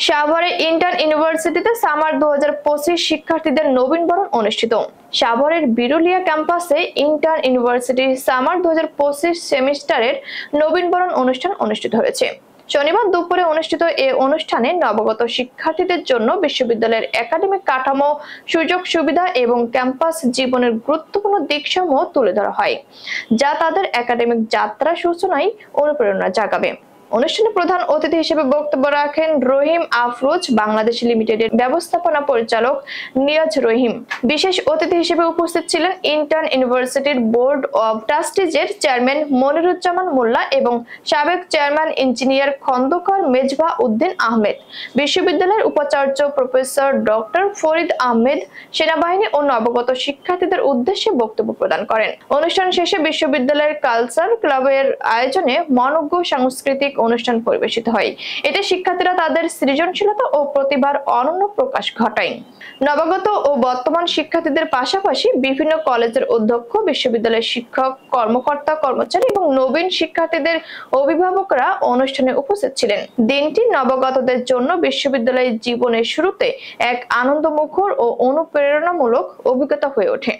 সাভারে ইন্টার্ন ইউনিভার্সিটিতে সামার 2025 শিক্ষার্থীদের নবীনবরণ অনুষ্ঠিত। সাভারের বিরুলিয়া ক্যাম্পাসে ইন্টার্ন ইউনিভার্সিটির সামার 2025 সেমিস্টারের নবীনবরণ অনুষ্ঠান অনুষ্ঠিত হয়েছে। শনিবার দুপুরে অনুষ্ঠিত এই অনুষ্ঠানে নবাগত শিক্ষার্থীদের জন্য বিশ্ববিদ্যালয়ের একাডেমিক কাঠামো, সুযোগ সুবিধা এবং ক্যাম্পাস জীবনের গুরুত্বপূর্ণ দিকসমূহ তুলে ধরা হয়, যা তাদের একাডেমিক যাত্রা সূচনায় অনুপ্রেরণা জাগাবে। অনুষ্ঠানে প্রধান অতিথি হিসেবে বক্তব্য রাখেন রহিম আফরোজ বাংলাদেশ লিমিটেডের ব্যবস্থাপনা পরিচালক নিয়াজ রহিম। বিশেষ অতিথি হিসেবে উপস্থিত ছিলেন ইন্টার্ন ইউনিভার্সিটির বোর্ড অব ট্রাস্টিজের চেয়ারম্যান মনিরুজ্জামান মোল্লা এবং সাবেক চেয়ারম্যান ইঞ্জিনিয়ার খন্দকার মেজবা উদ্দিন আহমেদ। বিশ্ববিদ্যালয়ের উপাচার্য প্রফেসর ডক্টর ফরিদ আহমেদ সেনাবাহিনী ও নবাগত শিক্ষার্থীদের উদ্দেশ্যে বক্তব্য প্রদান করেন। অনুষ্ঠান শেষে বিশ্ববিদ্যালয়ের কালচার ক্লাবের আয়োজনে মনোজ্ঞ সাংস্কৃতিক অনুষ্ঠান পরিবেশিত হয়। এতে শিক্ষার্থীরা তাদের সৃজনশীলতা ও প্রতিভার অনন্য প্রকাশ ঘটায়। নবাগত ও বর্তমান শিক্ষার্থীদের পাশাপাশি বিভিন্ন কলেজের অধ্যক্ষ, বিশ্ববিদ্যালয়ের শিক্ষক, কর্মকর্তা কর্মচারী এবং নবীন শিক্ষার্থীদের অভিভাবকরা অনুষ্ঠানে উপস্থিত ছিলেন। দিনটি নবাগতদের জন্য বিশ্ববিদ্যালয়ের জীবনের শুরুতে এক আনন্দমুখর ও অনুপ্রেরণামূলক অভিজ্ঞতা হয়ে ওঠে।